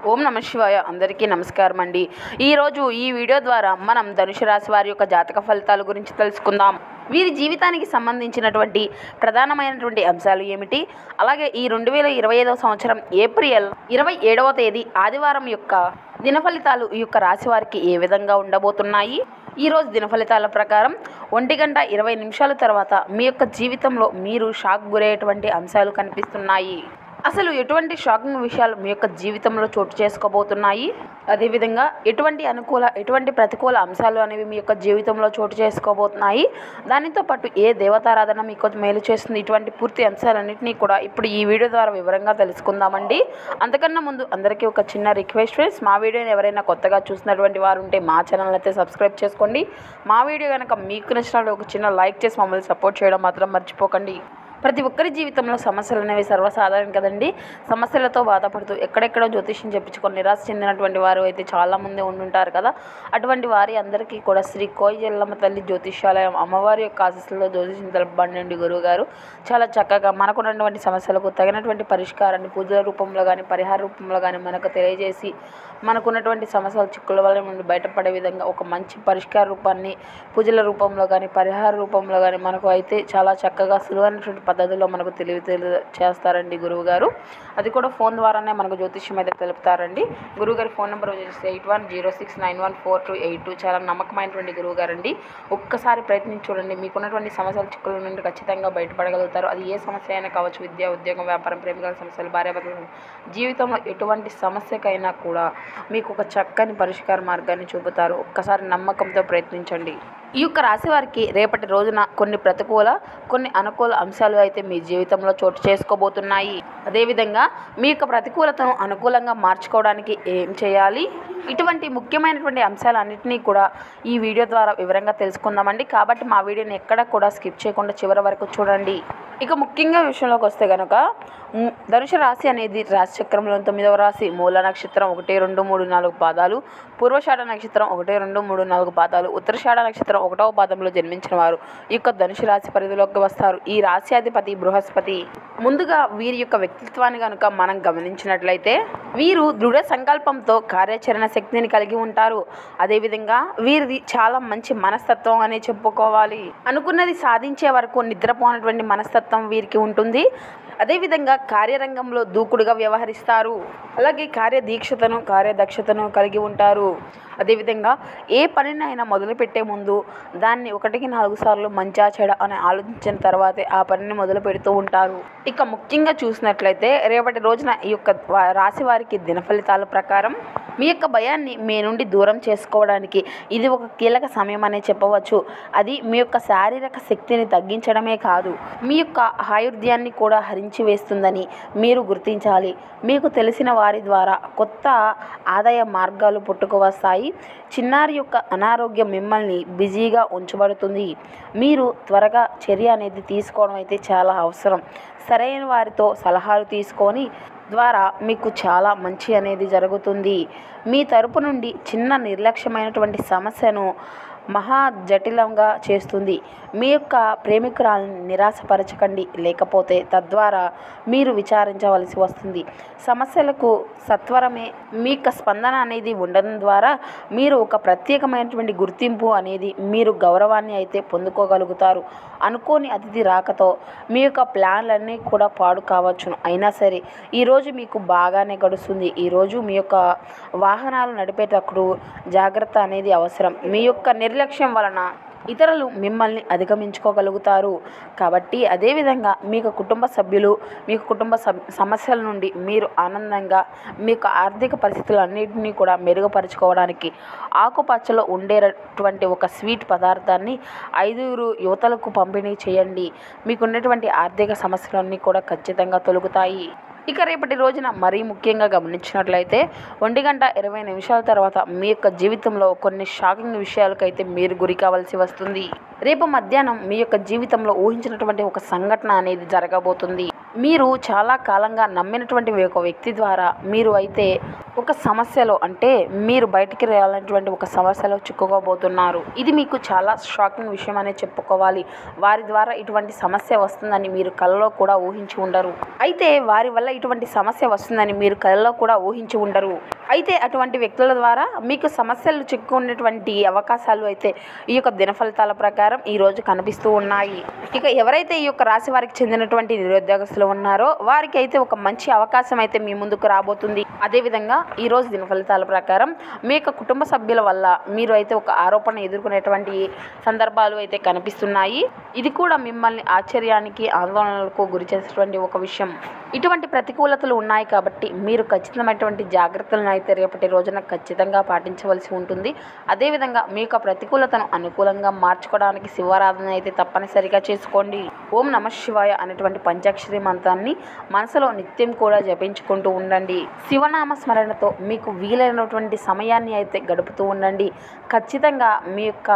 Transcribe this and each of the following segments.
ఓం నమ శివాయ. అందరికీ నమస్కారం అండి. ఈరోజు ఈ వీడియో ద్వారా మనం ధనుసు రాశి వారి యొక్క జాతక ఫలితాల గురించి తెలుసుకుందాం. వీరి జీవితానికి సంబంధించినటువంటి ప్రధానమైనటువంటి అంశాలు ఏమిటి, అలాగే ఈ 2025 సంవత్సరం ఏప్రిల్ 27వ తేదీ ఆదివారం యొక్క దిన ఫలితాలు ఈ యొక్క రాశి వారికి ఏ విధంగా ఉండబోతున్నాయి. ఈరోజు దిన ఫలితాల ప్రకారం 1:20 తర్వాత మీ యొక్క జీవితంలో మీరు షాక్ గురయ్యేటువంటి అంశాలు కనిపిస్తున్నాయి. అసలు ఎటువంటి షాకింగ్ విషయాలు మీ యొక్క జీవితంలో చోటు చేసుకోబోతున్నాయి, అదేవిధంగా ఎటువంటి ప్రతికూల అంశాలు అనేవి మీ యొక్క జీవితంలో చోటు చేసుకోబోతున్నాయి, దానితో పాటు ఏ దేవతారాధన మీకు మేలు చేస్తుంది, ఇటువంటి పూర్తి అంశాలన్నింటినీ కూడా ఇప్పుడు ఈ వీడియో ద్వారా వివరంగా తెలుసుకుందామండి. అంతకన్నా ముందు అందరికీ ఒక చిన్న రిక్వెస్ట్ ఫ్రెండ్స్, మా వీడియోని ఎవరైనా కొత్తగా చూసినటువంటి వారు ఉంటే మా ఛానల్ అయితే సబ్స్క్రైబ్ చేసుకోండి. మా వీడియో కనుక మీకు నచ్చినట్లు ఒక చిన్న లైక్ చేసి మమ్మల్ని సపోర్ట్ చేయడం మాత్రం మర్చిపోకండి. ప్రతి ఒక్కరి జీవితంలో సమస్యలు అనేవి సర్వసాధారణం కదండి. సమస్యలతో బాధపడుతూ ఎక్కడెక్కడో జ్యోతిష్యం చెప్పించుకొని నిరాశ చెందినటువంటి వారు అయితే చాలామంది ఉండుంటారు కదా. అటువంటి వారి అందరికీ కూడా శ్రీ కోయిలమ్మ తల్లి జ్యోతిష్యాలయం అమ్మవారి యొక్క ఆశీస్సులతో జ్యోతిష్యం తెలుపబడినండి గురువు గారు చాలా చక్కగా మనకున్నటువంటి సమస్యలకు తగినటువంటి పరిష్కారాన్ని పూజల రూపంలో కానీ పరిహార రూపంలో కానీ మనకు తెలియజేసి మనకున్నటువంటి సమస్యల చిక్కుల వల్ల నుండి బయటపడే విధంగా ఒక మంచి పరిష్కార రూపాన్ని పూజల రూపంలో కానీ పరిహార రూపంలో కానీ మనకు అయితే చాలా చక్కగా సులువైనటువంటి పద్ధతిలో మనకు చేస్తారండి గురువు గారు. అది కూడా ఫోన్ ద్వారానే మనకు జ్యోతిష్యం అయితే తెలుపుతారండి. గురువుగారి ఫోన్ నెంబర్ వచ్చేసి 8106914282. చాలా నమ్మకమైనటువంటి గురువు గారండి. ఒక్కసారి ప్రయత్నించి చూడండి, మీకున్నటువంటి సమస్యల చిక్కుల నుండి ఖచ్చితంగా బయటపడగలుగుతారు. అది ఏ సమస్య అయినా కావచ్చు, విద్య, ఉద్యోగం, వ్యాపారం, ప్రేమికుల సమస్యలు, భార్యాభర్తల జీవితంలో ఎటువంటి సమస్యకైనా కూడా మీకు ఒక చక్కని పరిష్కార మార్గాన్ని చూపుతారు. ఒక్కసారి నమ్మకంతో ప్రయత్నించండి. ఈ యొక్క రాశి వారికి రేపటి రోజున కొన్ని ప్రతికూల కొన్ని అనుకూల అంశాలు అయితే మీ జీవితంలో చోటు చేసుకోబోతున్నాయి. అదేవిధంగా మీ యొక్క ప్రతికూలతను అనుకూలంగా మార్చుకోవడానికి ఏం చేయాలి, ఇటువంటి ముఖ్యమైనటువంటి అంశాలన్నింటినీ కూడా ఈ వీడియో ద్వారా వివరంగా తెలుసుకుందామండి. కాబట్టి మా వీడియోని ఎక్కడ కూడా స్కిప్ చేయకుండా చివరి వరకు చూడండి. ఇక ముఖ్యంగా విషయంలోకి వస్తే కనుక ధనుసు రాశి అనేది రాశి చక్రంలో 9వ రాశి. మూల నక్షత్రం 1, 2, 3, 4 పాదాలు, పూర్వషాఢ నక్షత్రం 1, 2, 3, 4 పాదాలు, ఉత్తరషాఢ నక్షత్రం 1వ పాదంలో జన్మించిన వారు ఈ యొక్క ధనుసు రాశి పరిధిలోకి వస్తారు. ఈ రాశ్యాధిపతి బృహస్పతి. ముందుగా వీరి యొక్క వ్యక్తిత్వాన్ని కనుక మనం గమనించినట్లయితే వీరు దృఢ సంకల్పంతో కార్యాచరణ శక్తిని కలిగి ఉంటారు. అదేవిధంగా వీరిది చాలా మంచి మనస్తత్వం అనే చెప్పుకోవాలి. అనుకున్నది సాధించే వరకు నిద్రపోనటువంటి మనస్తత్వం వీరికి ఉంటుంది. అదేవిధంగా కార్యరంగంలో దూకుడుగా వ్యవహరిస్తారు. అలాగే కార్యదక్షతను కలిగి ఉంటారు. అదేవిధంగా ఏ పనినైనా మొదలుపెట్టే ముందు దాన్ని 1కి 4 సార్లు మంచా చెడ అని ఆలోచించిన తర్వాతే ఆ పనిని మొదలు పెడుతూ ఉంటారు. ఇక ముఖ్యంగా చూసినట్లయితే రేపటి రోజున ఈ యొక్క రాశి వారికి దిన ఫలితాల ప్రకారం మీ యొక్క భయాన్ని మీ నుండి దూరం చేసుకోవడానికి ఇది ఒక కీలక సమయం అనే చెప్పవచ్చు. అది మీ యొక్క శారీరక శక్తిని తగ్గించడమే కాదు, మీ యొక్క ఆయుర్ధ్యాన్ని కూడా హరించి వేస్తుందని మీరు గుర్తించాలి. మీకు తెలిసిన వారి ద్వారా కొత్త ఆదాయ మార్గాలు పుట్టుకు వస్తాయి. చిన్నారి యొక్క అనారోగ్యం మిమ్మల్ని బిజీగా ఉంచబడుతుంది. మీరు త్వరగా చర్య అనేది తీసుకోవడం అయితే చాలా అవసరం. సరైన వారితో సలహాలు తీసుకొని ద్వారా మీకు చాలా మంచి అనేది జరుగుతుంది. మీ తరపు నుండి చిన్న నిర్లక్ష్యమైనటువంటి సమస్యను మహా జటిలంగా చేస్తుంది. మీ యొక్క ప్రేమికురాలను నిరాశపరచకండి, లేకపోతే తద్వారా మీరు విచారించవలసి వస్తుంది. సమస్యలకు సత్వరమే మీ యొక్క స్పందన అనేది ఉండడం ద్వారా మీరు ఒక ప్రత్యేకమైనటువంటి గుర్తింపు అనేది మీరు గౌరవాన్ని అయితే పొందుకోగలుగుతారు. అనుకోని అతిథి రాకతో మీ యొక్క ప్లాన్లన్నీ కూడా పాడు కావచ్చును. అయినా సరే ఈరోజు మీకు బాగానే గడుస్తుంది. ఈరోజు మీ యొక్క వాహనాలు నడిపేటప్పుడు జాగ్రత్త అనేది అవసరం. మీ యొక్క నిర్లక్ష్యం వలన ఇతరులు మిమ్మల్ని అధిగమించుకోగలుగుతారు. కాబట్టి అదేవిధంగా మీకు కుటుంబ సమస్యల నుండి మీరు ఆనందంగా మీ యొక్క ఆర్థిక పరిస్థితులన్నింటినీ కూడా మెరుగుపరుచుకోవడానికి ఆకుపచ్చలో ఉండేటువంటి ఒక స్వీట్ పదార్థాన్ని 5 యువతలకు పంపిణీ చేయండి. మీకున్నటువంటి ఆర్థిక సమస్యలన్నీ కూడా ఖచ్చితంగా తొలగుతాయి. ఇక రేపటి రోజున మరీ ముఖ్యంగా గమనించినట్లయితే 1:20 తర్వాత మీ యొక్క జీవితంలో కొన్ని షాకింగ్ విషయాలకైతే మీరు గురి కావాల్సి వస్తుంది. రేపు మధ్యాహ్నం మీ యొక్క జీవితంలో ఊహించినటువంటి ఒక సంఘటన అనేది జరగబోతుంది. మీరు చాలా కాలంగా నమ్మినటువంటి ఒక వ్యక్తి ద్వారా మీరు అయితే ఒక సమస్యలో అంటే మీరు బయటికి రావాలనేటువంటి ఒక సమస్యలో చిక్కుకోబోతున్నారు. ఇది మీకు చాలా షాకింగ్ విషయం అనే చెప్పుకోవాలి. వారి ద్వారా ఇటువంటి సమస్య వస్తుందని మీరు కలలో కూడా ఊహించి ఉండరు. అయితే వారి వల్ల ఇటువంటి సమస్య వస్తుందని మీరు కలలో కూడా ఊహించి ఉండరు. అయితే అటువంటి వ్యక్తుల ద్వారా మీకు సమస్యలు చిక్కుకునేటువంటి అవకాశాలు అయితే ఈ యొక్క దిన ఫలితాల ప్రకారం ఈరోజు కనిపిస్తూ ఉన్నాయి. ఇక ఎవరైతే ఈ యొక్క రాశి వారికి చెందినటువంటి నిరుద్యోగస్తులు ఉన్నారో వారికి అయితే ఒక మంచి అవకాశం అయితే మీ ముందుకు రాబోతుంది. అదేవిధంగా ఈరోజు దిన ఫలితాల ప్రకారం మీ యొక్క కుటుంబ సభ్యుల వల్ల మీరు అయితే ఒక ఆరోపణ ఎదుర్కొనేటువంటి సందర్భాలు అయితే కనిపిస్తున్నాయి. ఇది కూడా మిమ్మల్ని ఆశ్చర్యానికి ఆందోళనలకు గురి చేసేటువంటి ఒక విషయం. ఇటువంటి ప్రతికూలతలు ఉన్నాయి కాబట్టి మీరు ఖచ్చితమైనటువంటి జాగ్రత్తలను అయితే రేపటి రోజున ఖచ్చితంగా పాటించవలసి ఉంటుంది. అదేవిధంగా మీ యొక్క ప్రతికూలతను అనుకూలంగా మార్చుకోవడానికి శివారాధన అయితే తప్పనిసరిగా చేసుకోండి. ఓం నమ శివాయ అనేటువంటి పంచాక్షరి మంత్రాన్ని మనసులో నిత్యం కూడా జపించుకుంటూ ఉండండి. శివనామ స్మరణతో మీకు వీలైనటువంటి సమయాన్ని అయితే గడుపుతూ ఉండండి. ఖచ్చితంగా మీ యొక్క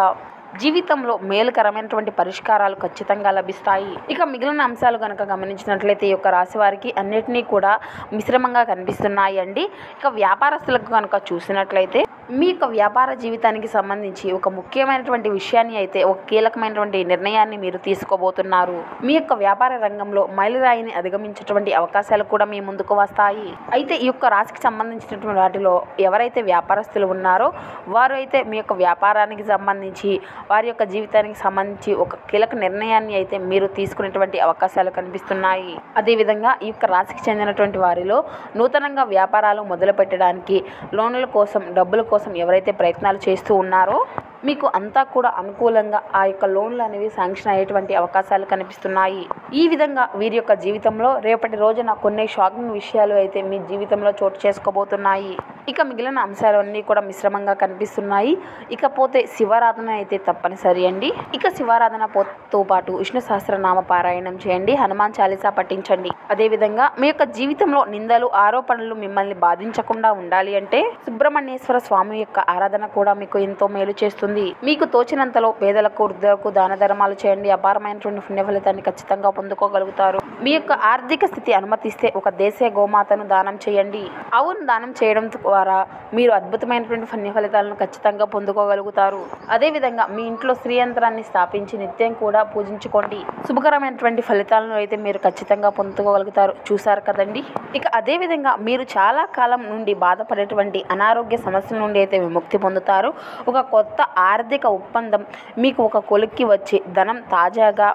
జీవితంలో మేలుకరమైనటువంటి పరిష్కారాలు ఖచ్చితంగా లభిస్తాయి. ఇక మిగిలిన అంశాలు కనుక గమనించినట్లయితే ఈ యొక్క రాశి వారికి అన్నిటినీ కూడా మిశ్రమంగా కనిపిస్తున్నాయి అండి. ఇక వ్యాపారస్తులకు కనుక చూసినట్లయితే మీ యొక్క వ్యాపార జీవితానికి సంబంధించి ఒక ముఖ్యమైనటువంటి విషయాన్ని అయితే ఒక కీలకమైనటువంటి నిర్ణయాన్ని మీరు తీసుకోబోతున్నారు. మీ యొక్క వ్యాపార రంగంలో మైలురాయిని అధిగమించేటువంటి అవకాశాలు కూడా మీ ముందుకు వస్తాయి. అయితే ఈ యొక్క రాశికి సంబంధించినటువంటి వాటిలో ఎవరైతే వ్యాపారస్తులు ఉన్నారో వారు అయితే మీ యొక్క వ్యాపారానికి సంబంధించి వారి యొక్క జీవితానికి సంబంధించి ఒక కీలక నిర్ణయాన్ని అయితే మీరు తీసుకునేటువంటి అవకాశాలు కనిపిస్తున్నాయి. అదేవిధంగా ఈ యొక్క రాశికి చెందినటువంటి వారిలో నూతనంగా వ్యాపారాలు మొదలు పెట్టడానికి లోన్ల కోసం డబ్బుల కోసం ఎవరైతే ప్రయత్నాలు చేస్తూ ఉన్నారో మీకు అంతా కూడా అనుకూలంగా ఆ యొక్క లోన్లు అనేవి శాంక్షన్ అయ్యేటువంటి అవకాశాలు కనిపిస్తున్నాయి. ఈ విధంగా వీరి యొక్క జీవితంలో రేపటి రోజున కొన్ని షాకింగ్ విషయాలు అయితే మీ జీవితంలో చోటు చేసుకోబోతున్నాయి. ఇక మిగిలిన అంశాలన్నీ కూడా మిశ్రమంగా కనిపిస్తున్నాయి. ఇకపోతే శివారాధన అయితే తప్పనిసరి అండి. ఇక శివారాధనతో పాటు విష్ణు సహస్రనామ పారాయణం చేయండి, హనుమాన్ చాలీసా పఠించండి. అదేవిధంగా మీ యొక్క జీవితంలో నిందలు ఆరోపణలు మిమ్మల్ని బాధించకుండా ఉండాలి అంటే సుబ్రహ్మణ్యేశ్వర స్వామి యొక్క ఆరాధన కూడా మీకు ఎంతో మేలు చేస్తుంది. మీకు తోచినంతలో పేదలకు వృద్ధులకు దాన ధర్మాలు చేయండి. అపారమైనటువంటి పుణ్య ఫలితాన్ని ఖచ్చితంగా పొందుకోగలుగుతారు. మీ యొక్క ఆర్థిక స్థితి అనుమతిస్తే ఒక దేశీయ గోమాతను దానం చేయండి. ఆవును దానం చేయడం ద్వారా మీరు అద్భుతమైనటువంటి పుణ్య ఫలితాలను ఖచ్చితంగా పొందుకోగలుగుతారు. అదేవిధంగా మీ ఇంట్లో శ్రీ యంత్రాన్ని స్థాపించి నిత్యం కూడా పూజించుకోండి. శుభకరమైనటువంటి ఫలితాలను అయితే మీరు ఖచ్చితంగా పొందుకోగలుగుతారు. చూసారు కదండి. ఇక అదేవిధంగా మీరు చాలా కాలం నుండి బాధపడేటువంటి అనారోగ్య సమస్యల నుండి అయితే విముక్తి పొందుతారు. ఒక కొత్త ఆర్థిక ఒప్పందం మీకు ఒక కొలిక్కి వచ్చి ధనం తాజాగా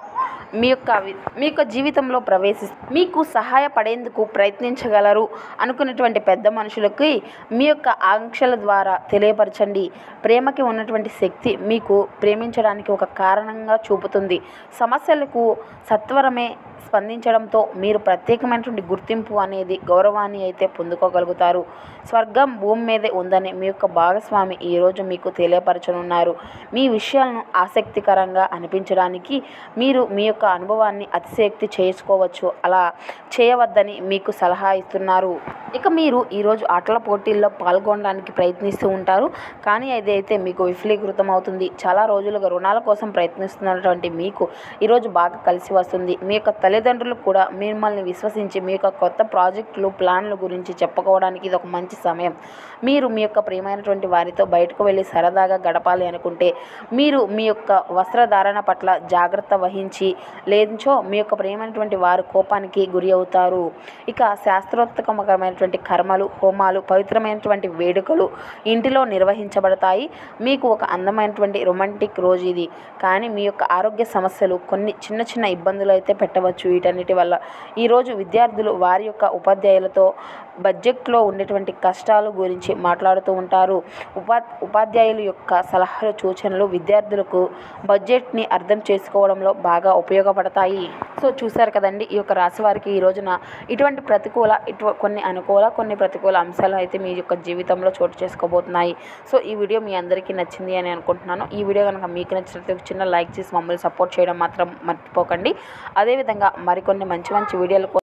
మీ యొక్క జీవితంలో మీకు సహాయపడేందుకు ప్రయత్నించగలరు అనుకున్నటువంటి పెద్ద మనుషులకి మీ యొక్క ఆంక్షల ద్వారా తెలియపరచండి. ప్రేమకి ఉన్నటువంటి శక్తి మీకు ప్రేమించడానికి ఒక కారణంగా చూపుతుంది. సమస్యలకు సత్వరమే స్పందించడంతో మీరు ప్రత్యేకమైనటువంటి గుర్తింపు అనేది గౌరవాన్ని అయితే పొందుకోగలుగుతారు. స్వర్గం భూమి మీదే ఉందని మీ యొక్క భాగస్వామి ఈరోజు మీకు తెలియపరచనున్నారు. మీ విషయాలను ఆసక్తికరంగా అనిపించడానికి మీరు మీ యొక్క అనుభవాన్ని అతిశయోక్తి చేసుకోవచ్చు. అలా చేయవద్దని మీకు సలహా ఇస్తున్నారు. ఇక మీరు ఈరోజు ఆటల పోటీల్లో పాల్గొనడానికి ప్రయత్నిస్తూ ఉంటారు. కానీ అదైతే మీకు విఫలీకృతం అవుతుంది. చాలా రోజులుగా రుణాల కోసం ప్రయత్నిస్తున్నటువంటి మీకు ఈరోజు బాగా కలిసి వస్తుంది. మీ యొక్క తల్లిదండ్రులు కూడా మిమ్మల్ని విశ్వసించి మీ యొక్క కొత్త ప్రాజెక్టులు ప్లాన్ల గురించి చెప్పుకోవడానికి ఇది ఒక మంచి సమయం. మీరు మీ యొక్క ప్రియమైనటువంటి వారితో బయటకు వెళ్ళి సరదాగా గడపాలి అనుకుంటే మీరు మీ యొక్క వస్త్రధారణ పట్ల జాగ్రత్త వహించి లేదంచో మీ యొక్క ప్రియమైనటువంటి వారు కోపానికి గురి అవుతారు. ఇక శాస్త్రోత్తకమైనటువంటి కర్మలు హోమాలు పవిత్రమైనటువంటి వేడుకలు ఇంటిలో నిర్వహించబడతాయి. మీకు ఒక అందమైనటువంటి రొమాంటిక్ రోజు ఇది. కానీ మీ యొక్క ఆరోగ్య సమస్యలు కొన్ని చిన్న చిన్న ఇబ్బందులు అయితే పెట్టవచ్చు. వీటన్నిటి వల్ల ఈరోజు విద్యార్థులు వారి యొక్క ఉపాధ్యాయులతో బడ్జెట్లో ఉండేటువంటి కష్టాలు గురించి మాట్లాడుతూ ఉంటారు. ఉపాధ్యాయుల యొక్క సలహాలు సూచనలు విద్యార్థులకు బడ్జెట్ని అర్థం చేసుకోవడంలో బాగా ఉపయోగపడతాయి. సో చూశారు కదండి, ఈ యొక్క రాశి వారికి ఈ రోజున ఇటువంటి కొన్ని అనుకూల కొన్ని ప్రతికూల అంశాలు అయితే మీ యొక్క జీవితంలో చోటు చేసుకోబోతున్నాయి. సో ఈ వీడియో మీ అందరికీ నచ్చింది అని అనుకుంటున్నాను. ఈ వీడియో కనుక మీకు నచ్చినట్లయితే చిన్న లైక్ చేసి మమ్మల్ని సపోర్ట్ చేయడం మాత్రం మర్చిపోకండి. అదేవిధంగా మరికొన్ని మంచి వీడియోలు